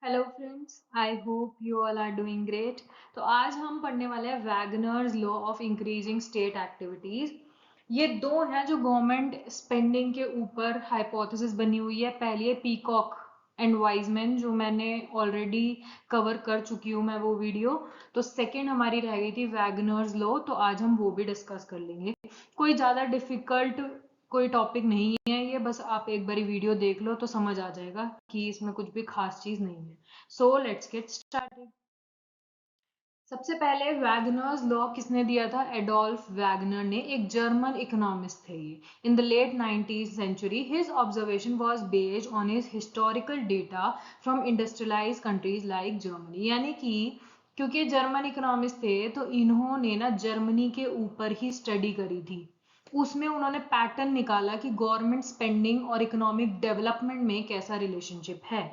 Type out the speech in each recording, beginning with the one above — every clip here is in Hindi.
Hello friends, I hope you all are doing great. तो आज हम पढ़ने वाले हैं Wagner's law of increasing state activities. ये दो हैं जो गवर्नमेंट स्पेंडिंग के ऊपर हाइपोथेसिस बनी हुई है। पहली है पीकॉक एंड वाइजमैन, जो मैंने ऑलरेडी कवर कर चुकी हूँ मैं वो वीडियो। तो सेकंड हमारी रह गई थी वैगनर्स लॉ, तो आज हम वो भी डिस्कस कर लेंगे। कोई ज़्यादा डिफिकल्ट कोई टॉपिक नहीं है ये, बस आप एक बारी वीडियो देख लो तो समझ आ जाएगा कि इसमें कुछ भी खास चीज नहीं है। So let's get started. सबसे पहले वैगनर्स लॉ किसने दिया था? एडोल्फ वैगनर ने, एक जर्मन इकोनॉमिस्ट थे ये। In the late 19th century his observation was based on his historical data from industrialise countries like Germany. यानी कि क्योंकि जर्मन इकोनॉमिस्ट थे तो इन्होंने ना जर्मनी के ऊपर ही स्टडी करी थी। उसमें उन्होंने पैटर्न निकाला कि गवर्नमेंट स्पेंडिंग और इकोनॉमिक डेवलपमेंट में कैसा रिलेशनशिप है।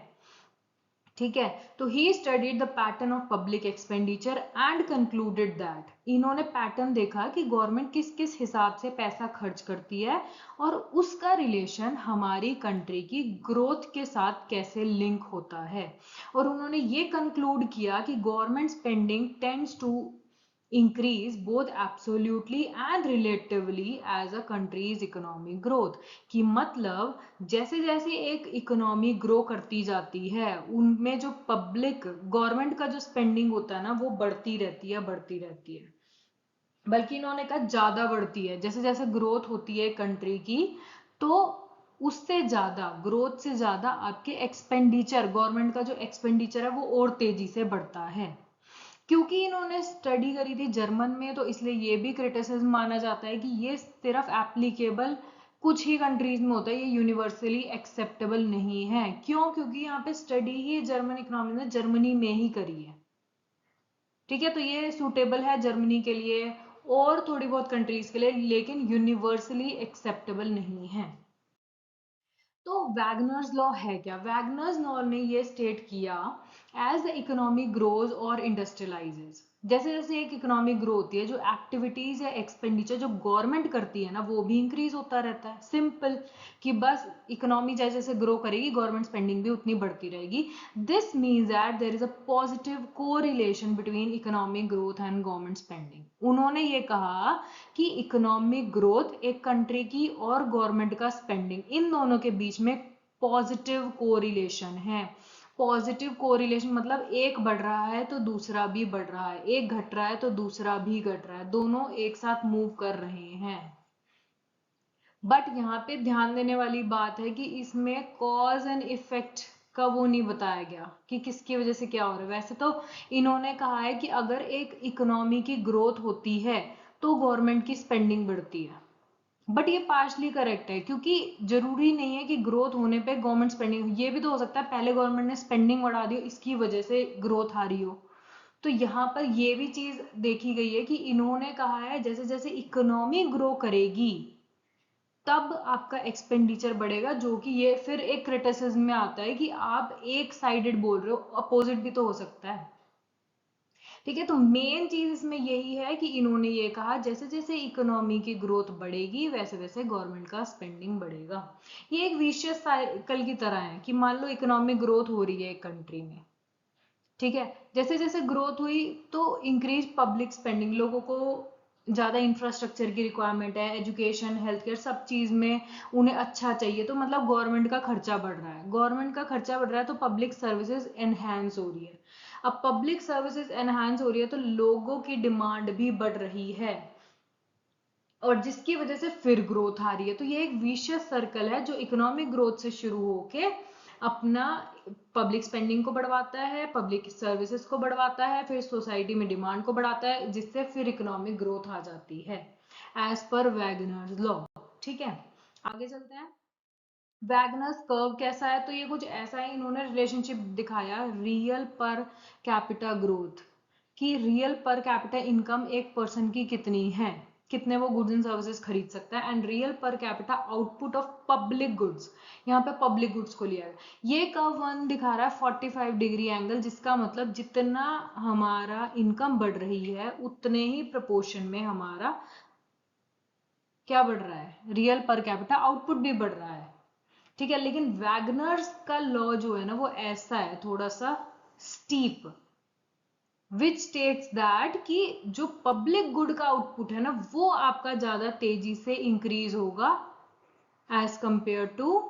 ठीक है, तो he studied the pattern of public expenditure and concluded that, इन्होंने पैटर्न देखा कि गवर्नमेंट किस किस हिसाब से पैसा खर्च करती है और उसका रिलेशन हमारी कंट्री की ग्रोथ के साथ कैसे लिंक होता है। और उन्होंने ये कंक्लूड किया कि government spending tends to increase both absolutely and relatively as a country's economic growth। कि मतलब जैसे जैसे एक इकोनॉमी ग्रो करती जाती है उनमें जो पब्लिक गवर्नमेंट का जो स्पेंडिंग होता है ना वो बढ़ती रहती है। बल्कि इन्होंने कहा ज्यादा बढ़ती है। जैसे जैसे ग्रोथ होती है कंट्री की, तो उससे ज्यादा ग्रोथ से ज्यादा आपके एक्सपेंडिचर, गवर्नमेंट का जो एक्सपेंडिचर है वो और तेजी से बढ़ता है। क्योंकि इन्होंने स्टडी करी थी जर्मन में, तो इसलिए ये भी क्रिटिसिज्म माना जाता है कि ये सिर्फ एप्लीकेबल कुछ ही कंट्रीज में होता है, ये यूनिवर्सली एक्सेप्टेबल नहीं है। क्यों? क्योंकि यहाँ पे स्टडी ही जर्मन इकोनॉमी ने जर्मनी में ही करी है। ठीक है, तो ये सूटेबल है जर्मनी के लिए और थोड़ी बहुत कंट्रीज के लिए, लेकिन यूनिवर्सली एक्सेप्टेबल नहीं है। तो वैगनर्स लॉ है क्या? वैगनर्स लॉ ने ये स्टेट किया, एज द इकोनॉमी ग्रोज और इंडस्ट्रियलाइजेज, जैसे जैसे एक इकोनॉमी ग्रो होती है जो एक्टिविटीज या एक्सपेंडिचर जो गवर्नमेंट करती है ना वो भी इंक्रीज होता रहता है। सिंपल, कि बस इकोनॉमी जैसे जैसे ग्रो करेगी गवर्नमेंट स्पेंडिंग भी उतनी बढ़ती रहेगी। This means that there is a positive correlation between economic growth and government spending. उन्होंने ये कहा कि इकोनॉमिक ग्रोथ एक कंट्री की और गवर्नमेंट का स्पेंडिंग, इन दोनों के बीच में पॉजिटिव कोरिलेशन है। पॉजिटिव कोरिलेशन मतलब एक बढ़ रहा है तो दूसरा भी बढ़ रहा है, एक घट रहा है तो दूसरा भी घट रहा है, दोनों एक साथ मूव कर रहे हैं। बट यहाँ पे ध्यान देने वाली बात है कि इसमें कॉज एंड इफेक्ट का वो नहीं बताया गया कि किसकी वजह से क्या हो रहा है। वैसे तो इन्होंने कहा है कि अगर एक इकोनॉमी की ग्रोथ होती है तो गवर्नमेंट की स्पेंडिंग बढ़ती है। बट ये पार्शली करेक्ट है, क्योंकि जरूरी नहीं है कि ग्रोथ होने पे गवर्नमेंट स्पेंडिंग, ये भी तो हो सकता है पहले गवर्नमेंट ने स्पेंडिंग बढ़ा दी इसकी वजह से ग्रोथ आ रही हो। तो यहाँ पर ये भी चीज देखी गई है कि इन्होंने कहा है जैसे जैसे इकोनॉमी ग्रो करेगी तब आपका एक्सपेंडिचर बढ़ेगा, जो कि ये फिर एक क्रिटिसिज्म में आता है कि आप एक साइडेड बोल रहे हो, अपोजिट भी तो हो सकता है। ठीक है, तो मेन चीज इसमें यही है कि इन्होंने ये कहा जैसे जैसे इकोनॉमी की ग्रोथ बढ़ेगी वैसे वैसे गवर्नमेंट का स्पेंडिंग बढ़ेगा। ये एक विशियस साइकिल की तरह है कि मान लो इकोनॉमिक ग्रोथ हो रही है एक कंट्री में, ठीक है, जैसे जैसे ग्रोथ हुई तो इंक्रीज पब्लिक स्पेंडिंग, लोगों को ज्यादा इंफ्रास्ट्रक्चर की रिक्वायरमेंट है, एजुकेशन हेल्थ केयर सब चीज में उन्हें अच्छा चाहिए, तो मतलब गवर्नमेंट का खर्चा बढ़ रहा है। गवर्नमेंट का खर्चा बढ़ रहा है तो पब्लिक सर्विसेज एनहेंस हो रही है। अब पब्लिक सर्विसेज एनहांस हो रही है तो लोगों की डिमांड भी बढ़ रही है, और जिसकी वजह से फिर ग्रोथ आ रही है। तो ये एक विशियस सर्कल है जो इकोनॉमिक ग्रोथ से शुरू होके अपना पब्लिक स्पेंडिंग को बढ़वाता है, पब्लिक सर्विसेज को बढ़वाता है, फिर सोसाइटी में डिमांड को बढ़ाता है, जिससे फिर इकोनॉमिक ग्रोथ आ जाती है, एज पर वैगनर्स लॉ। ठीक है, आगे चलते हैं। वैगनर्स कर्व कैसा है? तो ये कुछ ऐसा है, इन्होंने रिलेशनशिप दिखाया रियल पर कैपिटा ग्रोथ, कि रियल पर कैपिटा इनकम एक पर्सन की कितनी है, कितने वो गुड्स एंड सर्विसेज खरीद सकता है, and real per capita output of public goods, यहाँ पे पब्लिक गुड्स को लिया गया। ये कर्व वन दिखा रहा है 45 डिग्री एंगल, जिसका मतलब जितना हमारा इनकम बढ़ रही है उतने ही प्रपोर्शन में हमारा क्या बढ़ रहा है, रियल पर कैपिटा आउटपुट भी बढ़ रहा है। ठीक है, लेकिन वैगनर्स का लॉ जो है ना वो ऐसा है, थोड़ा सा स्टीप, विच स्टेट्स दैट कि जो पब्लिक गुड का आउटपुट है ना वो आपका ज्यादा तेजी से इंक्रीज होगा एज कंपेयर टू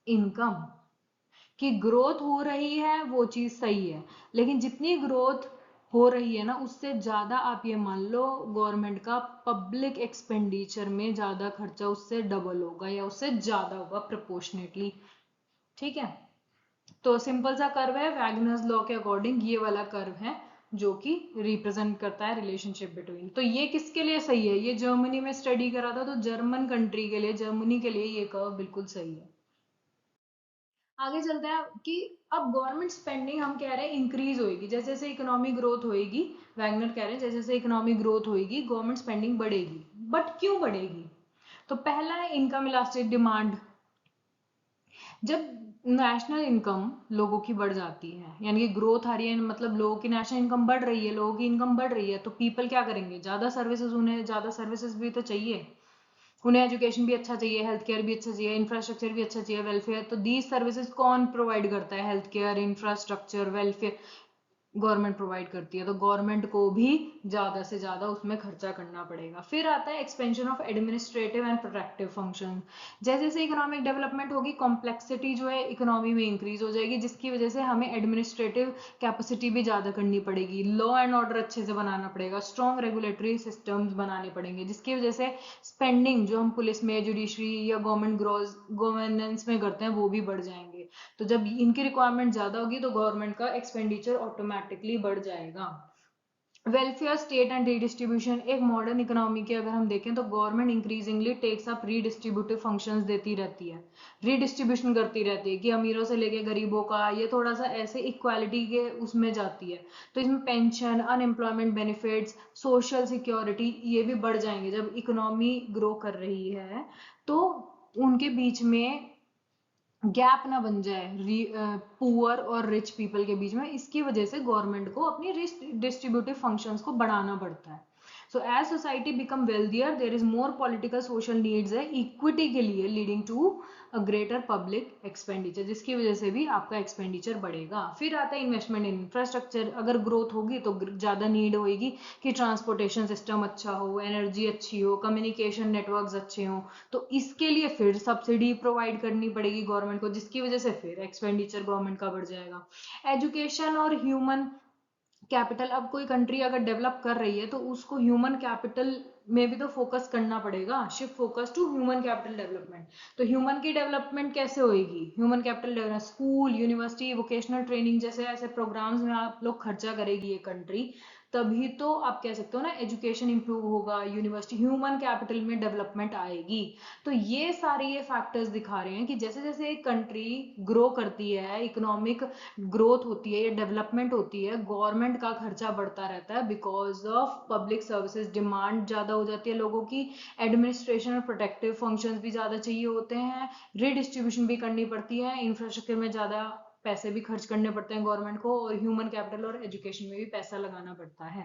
इनकम। कि ग्रोथ हो रही है वो चीज सही है, लेकिन जितनी ग्रोथ हो रही है ना उससे ज्यादा आप ये मान लो गवर्नमेंट का पब्लिक एक्सपेंडिचर में ज्यादा खर्चा उससे डबल होगा या उससे ज्यादा होगा प्रोपोर्शनेटली। ठीक है, तो सिंपल सा कर्व है वैगनर्स लॉ के अकॉर्डिंग, ये वाला कर्व है जो कि रिप्रेजेंट करता है रिलेशनशिप बिटवीन। तो ये किसके लिए सही है, ये जर्मनी में स्टडी करा था, तो जर्मन कंट्री के लिए, जर्मनी के लिए ये कर्व बिल्कुल सही है। आगे चलते हैं कि अब गवर्नमेंट स्पेंडिंग हम कह रहे हैं इंक्रीज होगी जैसे जैसे इकोनॉमिक ग्रोथ होएगी। वैगनर कह रहे हैं जैसे जैसे इकोनॉमिक ग्रोथ होएगी गवर्नमेंट स्पेंडिंग बढ़ेगी। बट क्यों बढ़ेगी? तो पहला है इनकम इलास्टिक डिमांड। जब नेशनल इनकम लोगों की बढ़ जाती है, यानी कि ग्रोथ आ रही है, मतलब लोगों की नेशनल इनकम बढ़ रही है, लोगों की इनकम बढ़ रही है, तो पीपल क्या करेंगे, ज्यादा सर्विसेज, उन्हें ज्यादा सर्विसेज भी तो चाहिए, उन्हें एजुकेशन भी अच्छा चाहिए, हेल्थ केयर भी अच्छा चाहिए, इंफ्रास्ट्रक्चर भी अच्छा चाहिए, वेलफेयर। तो दीज सर्विसेज कौन प्रोवाइड करता है? Health care, infrastructure, welfare government provide करती है, तो गवर्नमेंट को भी ज्यादा से ज्यादा उसमें खर्चा करना पड़ेगा। फिर आता है expansion of administrative and protective function. जैसे जैसे इकोनॉमिक डेवलपमेंट होगी कॉम्प्लेक्सिटी जो है इकोनॉमी में इंक्रीज हो जाएगी, जिसकी वजह से हमें एडमिनिस्ट्रेटिव कैपेसिटी भी ज्यादा करनी पड़ेगी, लॉ एंड ऑर्डर अच्छे से बनाना पड़ेगा, स्ट्रॉन्ग रेगुलेटरी सिस्टम्स बनाने पड़ेंगे, जिसकी वजह से स्पेंडिंग जो हम पुलिस में, जुडिशरी या गवर्नेंस में करते हैं वो भी बढ़ जाएंगे। तो जब इनकी रिक्वायरमेंट ज्यादा होगी तो गवर्नमेंट का एक्सपेंडिचर ऑटोमेटिकली बढ़ जाएगा। वेलफेयर स्टेट एंड रीडिस्ट्रीब्यूशन, एक मॉडर्न इकोनॉमी के अगर हम देखें तो government increasingly takes up redistributive functions देती रहती है, रीडिस्ट्रीब्यूशन करती रहती है कि अमीरों से लेके गरीबों का, ये थोड़ा सा ऐसे इक्वालिटी के उसमें जाती है। तो इसमें pension, unemployment benefits, social security ये भी बढ़ जाएंगे जब इकोनॉमी ग्रो कर रही है, तो उनके बीच में गैप ना बन जाए पुअर और रिच पीपल के बीच में। इसकी वजह से गवर्नमेंट को अपनी डिस्ट्रीब्यूटिव फंक्शंस को बढ़ाना पड़ता है। So as society become wealthier there is more political social needs है इक्विटी के लिए, leading to a greater public expenditure, जिसकी वजह से भी आपका एक्सपेंडिचर बढ़ेगा। फिर आता है इन्वेस्टमेंट इन इंफ्रास्ट्रक्चर, अगर ग्रोथ होगी तो ज्यादा नीड होगी कि ट्रांसपोर्टेशन सिस्टम अच्छा हो, एनर्जी अच्छी हो, कम्युनिकेशन नेटवर्क्स अच्छे हो, तो इसके लिए फिर सब्सिडी प्रोवाइड करनी पड़ेगी गवर्नमेंट को, जिसकी वजह से फिर एक्सपेंडिचर गवर्नमेंट का बढ़ जाएगा। एजुकेशन और ह्यूमन कैपिटल, अब कोई कंट्री अगर डेवलप कर रही है तो उसको ह्यूमन कैपिटल में भी तो फोकस करना पड़ेगा, shift focus to human capital development. तो ह्यूमन की डेवलपमेंट कैसे होगी? Human capital development, school, university, vocational training जैसे ऐसे प्रोग्राम्स में आप लोग खर्चा करेगी ये कंट्री, तभी तो आप कह सकते हो ना एजुकेशन इंप्रूव होगा, यूनिवर्सिटी, ह्यूमन कैपिटल में डेवलपमेंट आएगी। तो ये सारे ये फैक्टर्स दिखा रहे हैं कि जैसे जैसे एक कंट्री ग्रो करती है, इकोनॉमिक ग्रोथ होती है या डेवलपमेंट होती है, गवर्नमेंट का खर्चा बढ़ता रहता है because of public services, demand ज्यादा हो जाती है लोगों की, एडमिनिस्ट्रेशन और प्रोटेक्टिव फंक्शंस भी ज्यादा चाहिए होते हैं, रीडिस्ट्रीब्यूशन भी करनी पड़ती है, इंफ्रास्ट्रक्चर में ज्यादा पैसे भी खर्च करने पड़ते हैं गवर्नमेंट को, और ह्यूमन कैपिटल और एजुकेशन में भी पैसा लगाना पड़ता है।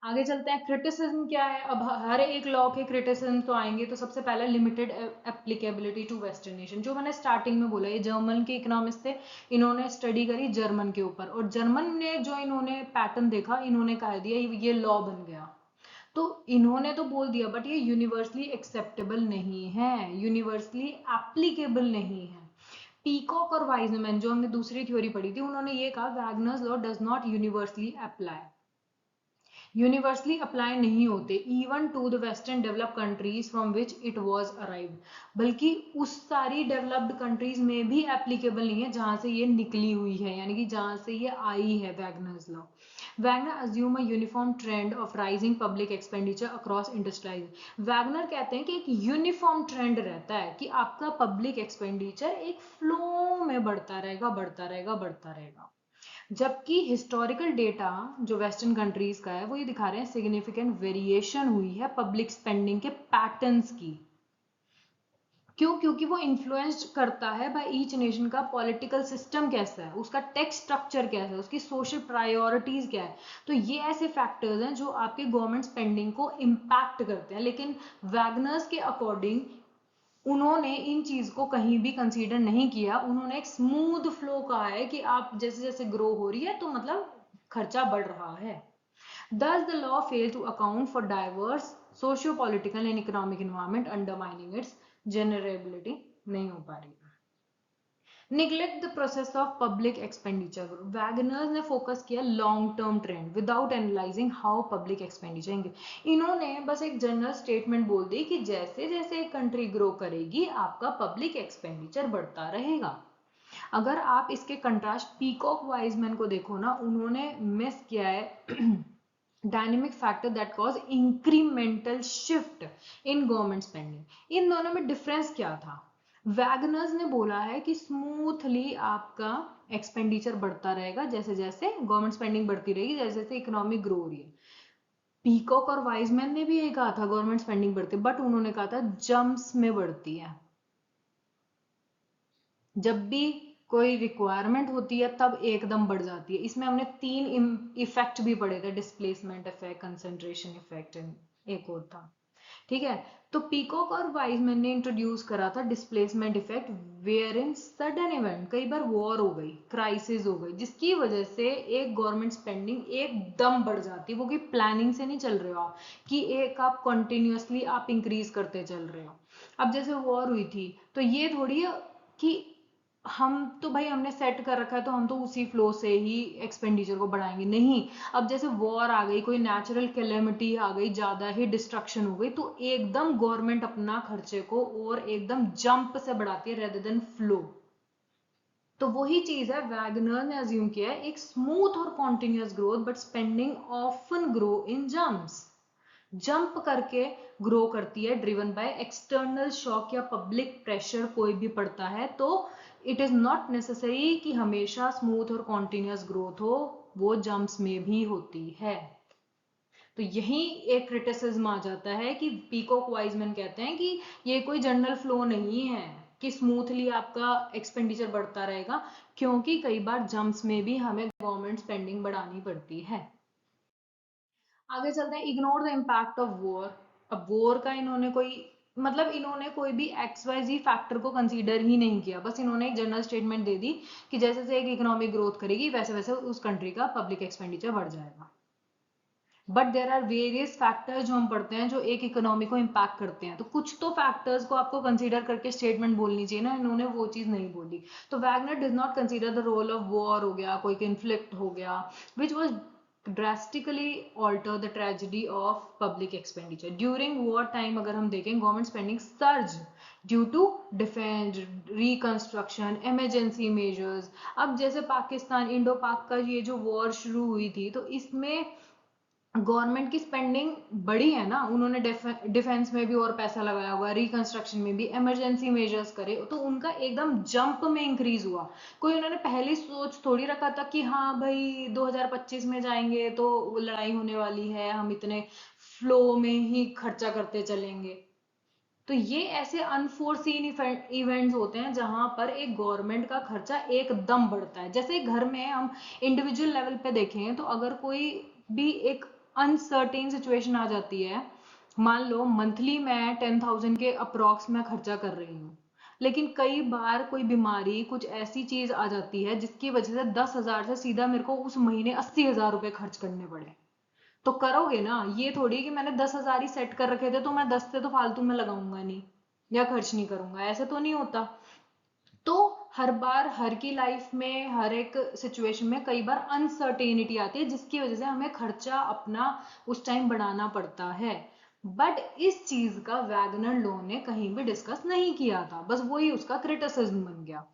आगे चलते हैं, क्रिटिसिज्म क्या है। अब हर एक लॉ के क्रिटिसिज्म तो आएंगे, तो सबसे पहले limited applicability to western nation, जो मैंने स्टार्टिंग में बोला, ये जर्मन के इकोनॉमिस्ट थे, इन्होंने स्टडी करी जर्मन के ऊपर, और जर्मन ने जो इन्होंने पैटर्न देखा, इन्होंने कह दिया ये लॉ बन गया। तो इन्होंने तो बोल दिया, बट ये यूनिवर्सली एक्सेप्टेबल नहीं है, यूनिवर्सली एप्लीकेबल नहीं है। पीकॉक और वाइजमैन, जो हमने दूसरी थ्योरी पढ़ी थी, उन्होंने ये कहा Wagner's law does not universally apply, universally apply नहीं होते even to the western developed countries from which it was arrived, बल्कि उस सारी डेवलप्ड कंट्रीज में भी एप्लीकेबल नहीं है जहां से ये निकली हुई है, यानी कि जहां से ये आई है Wagner's law. Wagner assume a uniform trend of rising public expenditure across industrialise. Wagner कहते हैं कि एक यूनिफॉर्म ट्रेंड रहता है कि आपका पब्लिक एक्सपेंडिचर एक फ्लो में बढ़ता रहेगा, बढ़ता रहेगा, बढ़ता रहेगा। जबकि हिस्टोरिकल डेटा जो वेस्टर्न कंट्रीज का है वो ये दिखा रहे हैं सिग्निफिकेंट वेरिएशन हुई है पब्लिक स्पेंडिंग के पैटर्न्स की। क्यों? क्योंकि वो इन्फ्लुएंस्ड करता है बाय ईच नेशन का पॉलिटिकल सिस्टम कैसा है, उसका टैक्स स्ट्रक्चर कैसा है, उसकी सोशल प्रायोरिटीज क्या है। तो ये ऐसे फैक्टर्स हैं जो आपके गवर्नमेंट स्पेंडिंग को इम्पैक्ट करते हैं। लेकिन वैगनर्स के अकॉर्डिंग उन्होंने इन चीज को कहीं भी कंसीडर नहीं किया, उन्होंने एक स्मूथ फ्लो कहा है कि आप जैसे जैसे ग्रो हो रही है तो मतलब खर्चा बढ़ रहा है। Thus, the law failed to account for diverse socio-political and economic environment, undermining its generability नहीं हो पा रही है। Neglect the process of public expenditure. Wagner's ने फोकस किया long term trend without analysing how public expenditure. इन्होंने बस एक जनरल स्टेटमेंट बोल दी कि जैसे जैसे एक कंट्री ग्रो करेगी आपका पब्लिक एक्सपेंडिचर बढ़ता रहेगा। अगर आप इसके कंट्रास्ट पीकॉक वाइजमैन को देखो ना, उन्होंने मिस किया है dynamic factor that cause incremental shift in government spending. इन दोनों में डिफरेंस क्या था? वैगनर्स ने बोला है कि स्मूथली आपका एक्सपेंडिचर बढ़ता रहेगा जैसे जैसे गवर्नमेंट स्पेंडिंग बढ़ती रहेगी, जैसे जैसे इकोनॉमी ग्रो हो रही है। पीकॉक और वाइजमैन ने भी यही कहा था गवर्नमेंट स्पेंडिंग बढ़ती है, बट उन्होंने कहा था जंप्स में बढ़ती है। जब भी कोई रिक्वायरमेंट होती है तब एकदम बढ़ जाती है। इसमें हमने 3 इफेक्ट भी पढ़े थे, डिस्प्लेसमेंट इफेक्ट, कंसंट्रेशन इफेक्ट, एक और था। ठीक है, तो पीकॉक और वाइजमैन ने इंट्रोड्यूस करा था displacement effect, where in sudden event, कई बार वॉर हो गई, क्राइसिस हो गई, जिसकी वजह से एक गवर्नमेंट स्पेंडिंग एकदम बढ़ जाती है। वो की प्लानिंग से नहीं चल रहे हो आप कि एक आप कंटिन्यूअसली आप इंक्रीज करते चल रहे हो। अब जैसे वॉर हुई थी तो ये थोड़ी है कि हम तो भाई हमने सेट कर रखा है तो हम तो उसी फ्लो से ही एक्सपेंडिचर को बढ़ाएंगे, नहीं। अब जैसे वॉर आ गई, कोई नेचुरल कैलेमिटी आ गई, ज्यादा ही डिस्ट्रक्शन हो गई, तो एकदम गवर्नमेंट अपना खर्चे को और एकदम जंप से बढ़ाती है रेदर देन फ्लो। तो वही चीज है, वैगनर ने अज्यूम किया है एक स्मूथ और continuous growth, but spending often grow in jumps, jump करके ग्रो करती है, ड्रिवन बाय एक्सटर्नल शॉक या पब्लिक प्रेशर कोई भी पड़ता है। तो इट इज नॉट नेसेसरी कि हमेशा स्मूथ और कॉन्टिन्यूस ग्रोथ हो, वो जंप्स में भी होती है। तो यही एक क्रिटिसिज्म आ जाता है कि पीकॉक वाइजमैन कहते हैं कि ये कोई जनरल फ्लो नहीं है कि स्मूथली आपका एक्सपेंडिचर बढ़ता रहेगा, क्योंकि कई बार जंप्स में भी हमें गवर्नमेंट स्पेंडिंग बढ़ानी पड़ती है। आगे चलते हैं, ignore the impact of war. अब वॉर का इन्होंने कोई मतलब इन्होंने कोई भी XYZ फैक्टर को कंसीडर ही नहीं किया, बस इन्होंने एक जनरल स्टेटमेंट दे दी कि जैसे जैसे एक इकोनॉमिक ग्रोथ करेगी वैसे वैसे उस कंट्री का पब्लिक एक्सपेंडिचर बढ़ जाएगा। But there are various factors जो हम पढ़ते हैं जो एक इकोनॉमी को इम्पैक्ट करते हैं, तो कुछ तो फैक्टर्स को आपको कंसीडर करके स्टेटमेंट बोलनी चाहिए ना, इन्होंने वो चीज नहीं बोली। तो Wagner does not consider the role of war हो गया, कोई कन्फ्लिक्ट हो गया, which was drastically alter the tragedy of public expenditure during war time। अगर हम देखें government spending surge due to defence, reconstruction, emergency measures. अब जैसे पाकिस्तान इंडो पाक का ये जो वॉर शुरू हुई थी तो इसमें गवर्नमेंट की स्पेंडिंग बड़ी है ना, उन्होंने डिफेंस में भी और पैसा लगाया हुआ, रिकंस्ट्रक्शन में भी, इमरजेंसी मेजर्स करे, तो उनका एकदम जंप में इंक्रीज हुआ। कोई उन्होंने पहली सोच थोड़ी रखा था कि हाँ भाई 2025 में जाएंगे तो लड़ाई होने वाली है, हम इतने फ्लो में ही खर्चा करते चलेंगे। तो ये ऐसे अनफोर्सीन इवेंट्स होते हैं जहां पर एक गवर्नमेंट का खर्चा एकदम बढ़ता है। जैसे घर में हम इंडिविजुअल लेवल पे देखें तो अगर कोई भी एक अनसर्टेन सिचुएशन आ जाती है, मान लो मंथली मैं 10,000 के अप्रोक्स में खर्चा कर रही हूँ, लेकिन कई बार कोई बीमारी कुछ ऐसी चीज आ जाती है जिसकी वजह से 10,000 से सीधा मेरे को उस महीने 80,000 रुपए खर्च करने पड़े, तो करोगे ना। ये थोड़ी कि मैंने 10,000 ही सेट कर रखे थे तो मैं 10 से तो फालतू में लगाऊंगा नहीं या खर्च नहीं करूंगा, ऐसे तो नहीं होता। तो हर बार हर की लाइफ में हर एक सिचुएशन में कई बार अनसर्टेनिटी आती है जिसकी वजह से हमें खर्चा अपना उस टाइम बढ़ाना पड़ता है। बट इस चीज का वैगनर लॉ ने कहीं भी डिस्कस नहीं किया था, बस वही उसका क्रिटिसिज्म बन गया।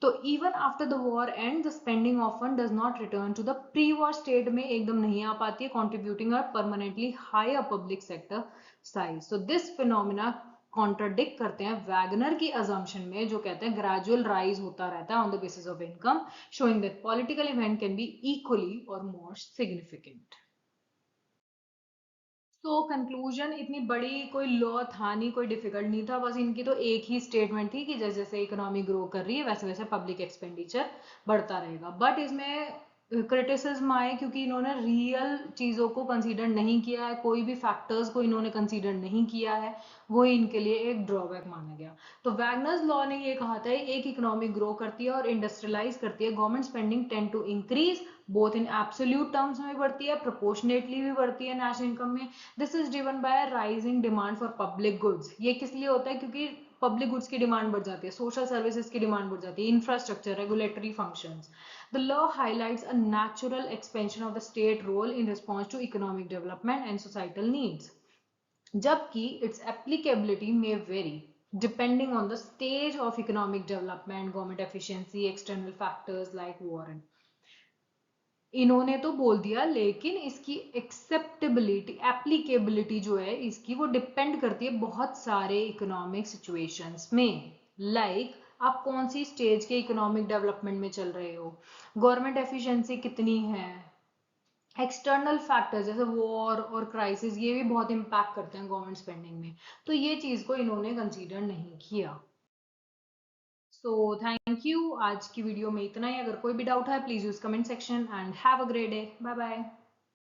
तो even after the war and the spending often does not return to the pre war state में एकदम नहीं आ पाती है, contributing a permanently higher public sector size. So this phenomena contradict करते हैं वैगनर की अजम्पशन में जो कहते हैं ग्रेजुअल राइज होता रहता है on the basis of income, showing that political event can be equally और मोर सिग्निफिकेंट। तो कंक्लूजन, इतनी बड़ी कोई लॉ था नहीं, कोई डिफिकल्ट नहीं था, बस इनकी तो एक ही स्टेटमेंट थी कि जैसे जैसे इकोनॉमी ग्रो कर रही है वैसे वैसे पब्लिक एक्सपेंडिचर बढ़ता रहेगा। बट इसमें क्रिटिसिज्म आए क्योंकि इन्होंने रियल चीज़ों को कंसीडर नहीं किया है, कोई भी फैक्टर्स को इन्होंने कंसीडर नहीं किया है, वो इनके लिए एक ड्रॉबैक माना गया। तो वैगनर्स लॉ ने ये कहा था एक इकोनॉमी ग्रो करती है और इंडस्ट्रियलाइज करती है, government spending tend to increase, both in absolute terms में बढ़ती है, प्रोपोर्शनेटली भी बढ़ती है नेशनल इनकम में। This is driven by rising demand for public goods. ये किस लिए होता है? क्योंकि पब्लिक गुड्स की डिमांड बढ़ जाती है, सोशल सर्विसेज की डिमांड बढ़ जाती है, infrastructure, regulatory functions. The law highlights a natural expansion of the state role in response to economic development and societal needs. जबकि its applicability may vary depending on the stage of economic development, government efficiency, external factors like war. इन्होंने तो बोल दिया, लेकिन इसकी एक्सेप्टेबिलिटी, एप्लीकेबिलिटी जो है इसकी, वो डिपेंड करती है बहुत सारे इकोनॉमिक सिचुएशंस में। लाइक आप कौन सी स्टेज के इकोनॉमिक डेवलपमेंट में चल रहे हो, गवर्नमेंट एफिशिएंसी कितनी है, एक्सटर्नल फैक्टर्स जैसे वॉर और क्राइसिस, ये भी बहुत इम्पैक्ट करते हैं गवर्नमेंट स्पेंडिंग में। तो ये चीज को इन्होंने कंसीडर नहीं किया। सो थैंक यू, आज की वीडियो में इतना ही। अगर कोई भी डाउट है please use comment section and have a great day. Bye bye.